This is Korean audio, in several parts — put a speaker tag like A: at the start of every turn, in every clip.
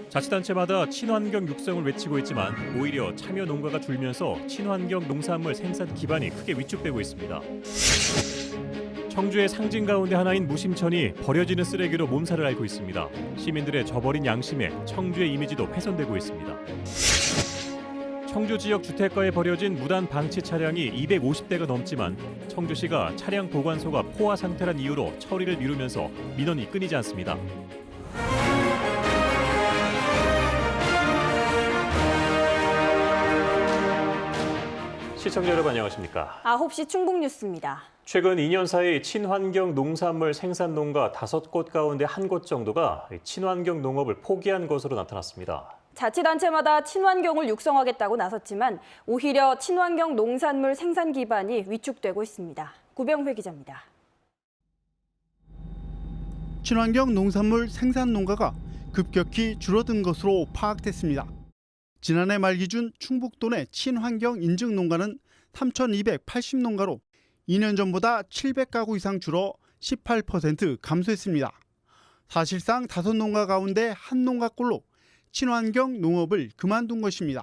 A: 자치단체마다 친환경 육성을 외치고 있지만 오히려 참여 농가가 줄면서 친환경 농산물 생산 기반이 크게 위축되고 있습니다. 청주의 상징 가운데 하나인 무심천이 버려지는 쓰레기로 몸살을 앓고 있습니다. 시민들의 저버린 양심에 청주의 이미지도 훼손되고 있습니다. 청주 지역 주택가에 버려진 무단 방치 차량이 250대가 넘지만 청주시가 차량 보관소가 포화 상태란 이유로 처리를 미루면서 민원이 끊이지 않습니다. 시청자 여러분 안녕하십니까?
B: 9시 충북 뉴스입니다.
A: 최근 2년 사이 친환경 농산물 생산 농가 5곳 가운데 1곳 정도가 친환경 농업을 포기한 것으로 나타났습니다.
B: 자치단체마다 친환경을 육성하겠다고 나섰지만 오히려 친환경 농산물 생산 기반이 위축되고 있습니다. 구병회 기자입니다.
C: 친환경 농산물 생산 농가가 급격히 줄어든 것으로 파악됐습니다. 지난해 말 기준 충북도 내 친환경 인증 농가는 3,280농가로 2년 전보다 700가구 이상 줄어 18% 감소했습니다. 사실상 5농가 가운데 1농가꼴로 친환경 농업을 그만둔 것입니다.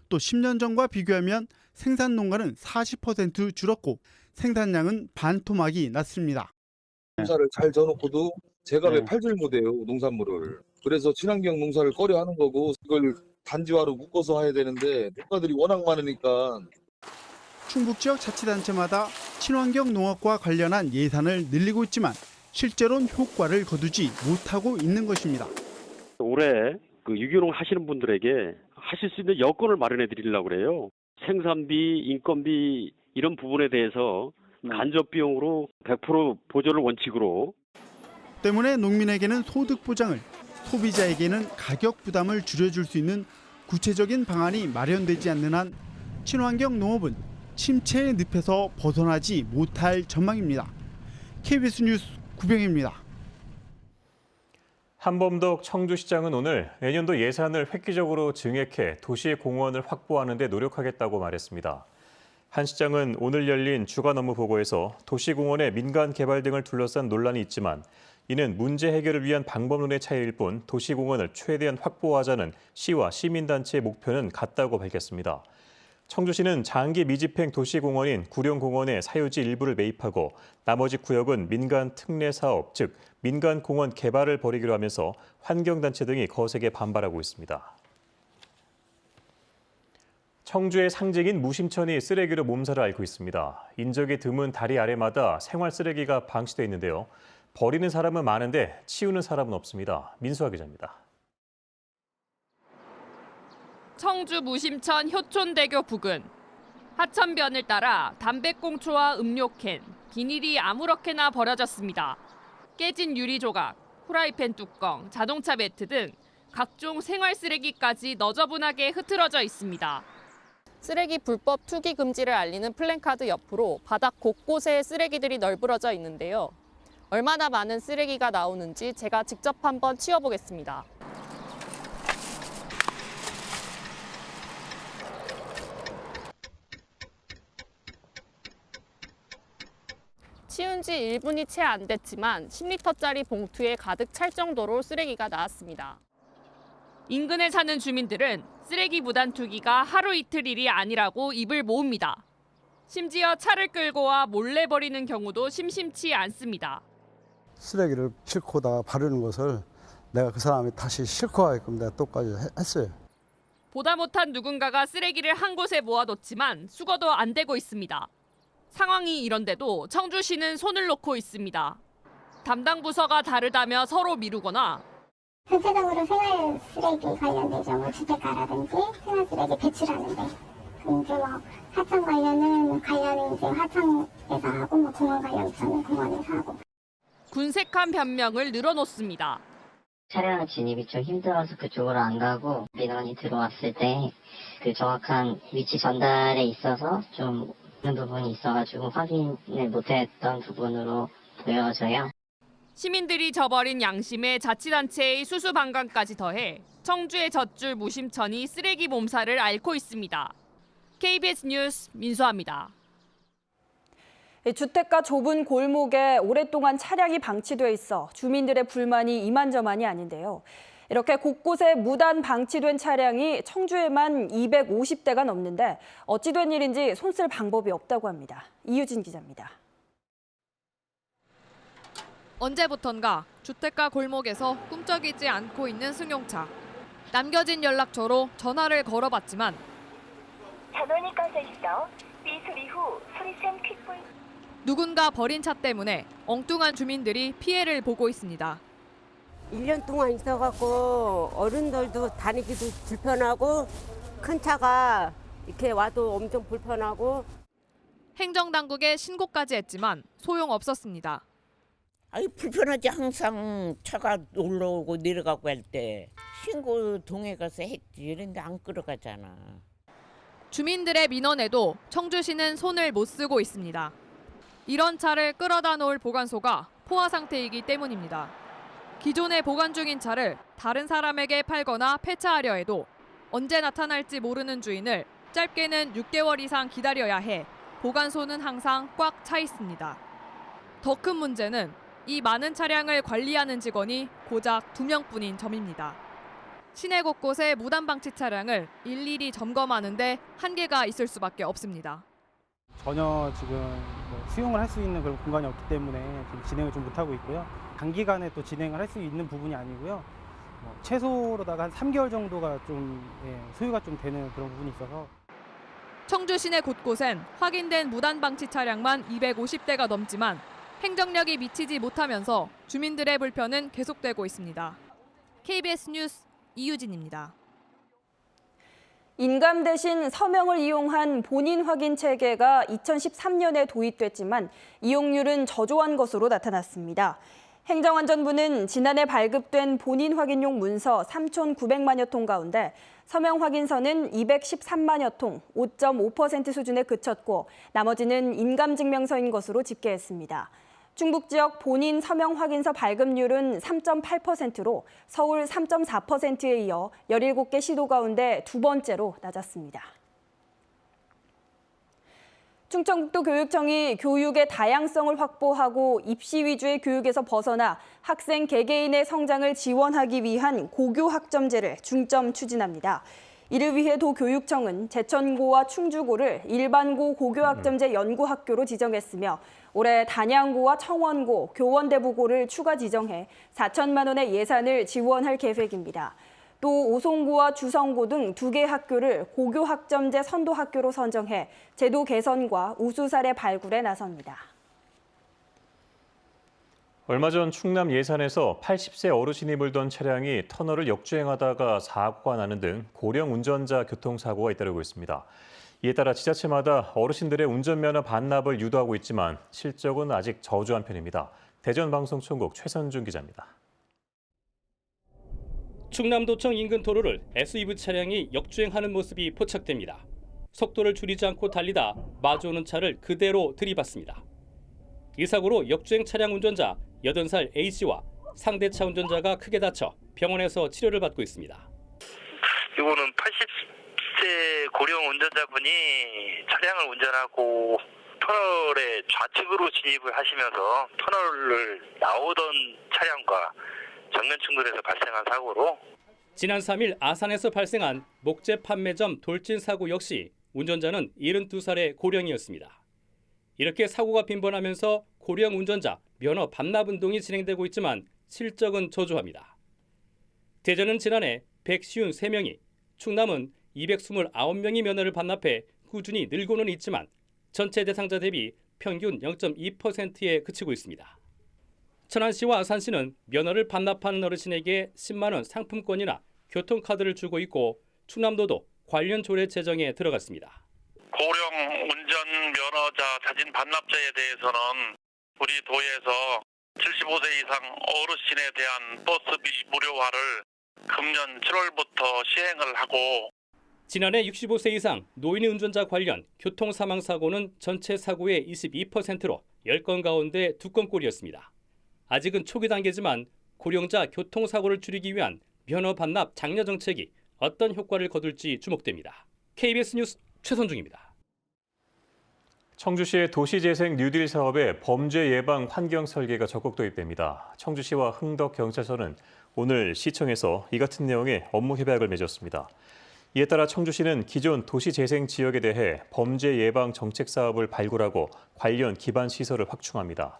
C: 또 10년 전과 비교하면 생산 농가는 40% 줄었고 생산량은 반토막이 났습니다.
D: 농사를 잘 져놓고도 제가 왜 팔질 못해요, 농산물을. 그래서 친환경 농사를 꺼려 하는 거고 이걸 단지화로 묶어서 해야 되는데 농가들이 워낙 많으니까.
C: 충북 지역 자치단체마다 친환경 농업과 관련한 예산을 늘리고 있지만 실제로는 효과를 거두지 못하고 있는 것입니다.
E: 올해 유기농 하시는 분들에게 하실 수 있는 여건을 마련해 드리려고 그래요. 생산비, 인건비 이런 부분에 대해서 간접 비용으로 100% 보조를 원칙으로.
C: 때문에 농민에게는 소득 보장을, 소비자에게는 가격 부담을 줄여줄 수 있는 구체적인 방안이 마련되지 않는 한 친환경 농업은 침체의 늪에서 벗어나지 못할 전망입니다. KBS 뉴스 구병입니다.
A: 한범덕 청주시장은 오늘 내년도 예산을 획기적으로 증액해 도시공원을 확보하는 데 노력하겠다고 말했습니다. 한 시장은 오늘 열린 주간 업무 보고에서 도시공원의 민간 개발 등을 둘러싼 논란이 있지만 이는 문제 해결을 위한 방법론의 차이일 뿐 도시공원을 최대한 확보하자는 시와 시민단체의 목표는 같다고 밝혔습니다. 청주시는 장기 미집행 도시공원인 구룡공원의 사유지 일부를 매입하고 나머지 구역은 민간 특례 사업, 즉 민간 공원 개발을 벌이기로 하면서 환경단체 등이 거세게 반발하고 있습니다. 청주의 상징인 무심천이 쓰레기로 몸살을 앓고 있습니다. 인적이 드문 다리 아래마다 생활 쓰레기가 방치돼 있는데요. 버리는 사람은 많은데 치우는 사람은 없습니다. 민수아 기자입니다.
F: 청주 무심천 효촌대교 부근. 하천변을 따라 담배꽁초와 음료캔, 비닐이 아무렇게나 버려졌습니다. 깨진 유리 조각, 후라이팬 뚜껑, 자동차 매트 등 각종 생활 쓰레기까지 너저분하게 흐트러져 있습니다. 쓰레기 불법 투기 금지를 알리는 플랜카드 옆으로 바닥 곳곳에 쓰레기들이 널브러져 있는데요. 얼마나 많은 쓰레기가 나오는지 제가 직접 한번 치워보겠습니다. 치운 지 1분이 채 안 됐지만 10리터짜리 봉투에 가득 찰 정도로 쓰레기가 나왔습니다. 인근에 사는 주민들은 쓰레기 무단 투기가 하루 이틀 일이 아니라고 입을 모읍니다. 심지어 차를 끌고 와 몰래 버리는 경우도 심심치 않습니다.
G: 쓰레기를 싣고 다 바르는 것을 내가 그 사람이 다시 싣고 가게끔 내가 똑까지 했어요.
F: 보다 못한 누군가가 쓰레기를 한 곳에 모아뒀지만 수거도 안 되고 있습니다. 상황이 이런데도 청주시는 손을 놓고 있습니다. 담당 부서가 다르다며 서로 미루거나
H: 전체적으로 생활 쓰레기 관련되죠. 뭐 주택가라든지 생활 쓰레기 배출하는데 이제 하천 관련은 이제 하천에서 하고 공원 관련은 공원에서 하고.
F: 군색한 변명을 늘어놓습니다.
I: 차량 진입이 좀 힘들어서 그쪽으로 안 가고 민원이 들어왔을 때 그 정확한 위치 전달에 있어서 좀 있는 부분이 있어가지고 확인을 못했던 부분으로 보여져요.
F: 시민들이 저버린 양심에 자치단체의 수수방관까지 더해 청주의 젖줄 무심천이 쓰레기 몸살을 앓고 있습니다. KBS 뉴스 민수아입니다.
B: 주택가 좁은 골목에 오랫동안 차량이 방치돼 있어 주민들의 불만이 이만저만이 아닌데요. 이렇게 곳곳에 무단 방치된 차량이 청주에만 250대가 넘는데 어찌 된 일인지 손쓸 방법이 없다고 합니다. 이유진 기자입니다.
F: 언제부턴가 주택가 골목에서 꿈쩍이지 않고 있는 승용차. 남겨진 연락처로 전화를 걸어봤지만
J: 전원이 꺼져 있어 삐 소리 후 소리샘 퀵볼.
F: 누군가 버린 차 때문에 엉뚱한 주민들이 피해를 보고 있습니다.
K: 1년 동안 있어갖고 어른들도 다니기도 불편하고 큰 차가 이렇게 와도 엄청 불편하고.
F: 행정당국에 신고까지 했지만 소용없었습니다.
L: 아이 불편하지. 항상 차가 올라오고 내려가고 할 때 신고 동에 가서 했지. 이런데 안 끌어가잖아.
F: 주민들의 민원에도 청주시는 손을 못 쓰고 있습니다. 이런 차를 끌어다 놓을 보관소가 포화 상태이기 때문입니다. 기존에 보관 중인 차를 다른 사람에게 팔거나 폐차하려 해도 언제 나타날지 모르는 주인을 짧게는 6개월 이상 기다려야 해 보관소는 항상 꽉 차 있습니다. 더 큰 문제는 이 많은 차량을 관리하는 직원이 고작 2명뿐인 점입니다. 시내 곳곳에 무단 방치 차량을 일일이 점검하는데 한계가 있을 수밖에 없습니다.
M: 전혀 지금 수용을 할 수 있는 그런 공간이 없기 때문에 지금 진행을 좀 못하고 있고요. 단기간에 또 진행을 할 수 있는 부분이 아니고요. 최소로다가 한 3개월 정도가 좀 소요가 좀 되는 그런 부분이 있어서.
F: 청주 시내 곳곳엔 확인된 무단 방치 차량만 250대가 넘지만 행정력이 미치지 못하면서 주민들의 불편은 계속되고 있습니다. KBS 뉴스 이유진입니다.
B: 인감 대신 서명을 이용한 본인 확인 체계가 2013년에 도입됐지만 이용률은 저조한 것으로 나타났습니다. 행정안전부는 지난해 발급된 본인 확인용 문서 3,900만여 통 가운데 서명 확인서는 213만여 통, 5.5% 수준에 그쳤고 나머지는 인감증명서인 것으로 집계했습니다. 충북 지역 본인 서명 확인서 발급률은 3.8%로 서울 3.4%에 이어 17개 시도 가운데 두 번째로 낮았습니다. 충청북도 교육청이 교육의 다양성을 확보하고 입시 위주의 교육에서 벗어나 학생 개개인의 성장을 지원하기 위한 고교학점제를 중점 추진합니다. 이를 위해 도교육청은 제천고와 충주고를 일반고 고교학점제 연구학교로 지정했으며 올해 단양고와 청원고, 교원대부고를 추가 지정해 4천만 원의 예산을 지원할 계획입니다. 또 오송고와 주성고 등 2개 학교를 고교학점제 선도학교로 선정해 제도 개선과 우수 사례 발굴에 나섭니다.
A: 얼마 전 충남 예산에서 80세 어르신이 몰던 차량이 터널을 역주행하다가 사고가 나는 등 고령 운전자 교통사고가 잇따르고 있습니다. 이에 따라 지자체마다 어르신들의 운전면허 반납을 유도하고 있지만 실적은 아직 저조한 편입니다. 대전방송총국 최선준 기자입니다.
N: 충남도청 인근 도로를 SUV 차량이 역주행하는 모습이 포착됩니다. 속도를 줄이지 않고 달리다 마주오는 차를 그대로 들이받습니다. 이 사고로 역주행 차량 운전자 80살 A씨와 상대차 운전자가 크게 다쳐 병원에서 치료를 받고 있습니다.
O: 이거는 80세 고령 운전자분이 차량을 운전하고 터널에 좌측으로 진입을 하시면서 터널을 나오던 차량과 정면 충돌해서 발생한 사고로
N: 지난 3일 아산에서 발생한 목재 판매점 돌진 사고 역시 운전자는 72살의 고령이었습니다. 이렇게 사고가 빈번하면서 고령 운전자 면허 반납 운동이 진행되고 있지만 실적은 저조합니다. 대전은 지난해 153명이, 충남은 229명이 면허를 반납해 꾸준히 늘고는 있지만 전체 대상자 대비 평균 0.2%에 그치고 있습니다. 천안시와 아산시는 면허를 반납하는 어르신에게 10만 원 상품권이나 교통카드를 주고 있고 충남도도 관련 조례 제정에 들어갔습니다.
O: 고령 운전 면허자 사진 반납자에 대해서는 우리 도에서 75세 이상 어르신에 대한 버스비 무료화를 금년 7월부터 시행을 하고
N: 지난해 65세 이상 노인 운전자 관련 교통사망사고는 전체 사고의 22%로 10건 가운데 2건꼴이었습니다. 아직은 초기 단계지만 고령자 교통사고를 줄이기 위한 면허 반납 장려 정책이 어떤 효과를 거둘지 주목됩니다. KBS 뉴스 최선중입니다.
A: 청주시의 도시재생 뉴딜 사업에 범죄 예방 환경 설계가 적극 도입됩니다. 청주시와 흥덕경찰서는 오늘 시청에서 이 같은 내용의 업무 협약을 맺었습니다. 이에 따라 청주시는 기존 도시재생 지역에 대해 범죄 예방 정책 사업을 발굴하고 관련 기반 시설을 확충합니다.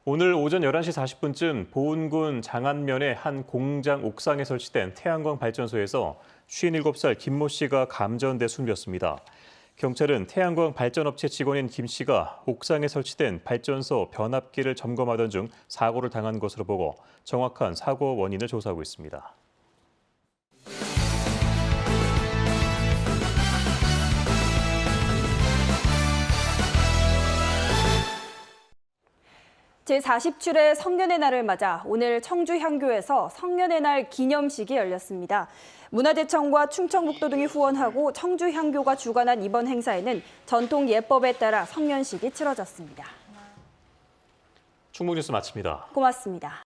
A: 오늘 오전 11시 40분쯤 보은군 장안면의 한 공장 옥상에 설치된 태양광 발전소에서 57살 김모 씨가 감전돼 숨졌습니다. 경찰은 태양광 발전업체 직원인 김 씨가 옥상에 설치된 발전소 변압기를 점검하던 중 사고를 당한 것으로 보고 정확한 사고 원인을 조사하고 있습니다.
B: 제40출의 성년의 날을 맞아 오늘 청주 향교에서 성년의 날 기념식이 열렸습니다. 문화재청과 충청북도 등이 후원하고 청주 향교가 주관한 이번 행사에는 전통 예법에 따라 성년식이 치러졌습니다.
A: 충북 뉴스 마칩니다.
B: 고맙습니다.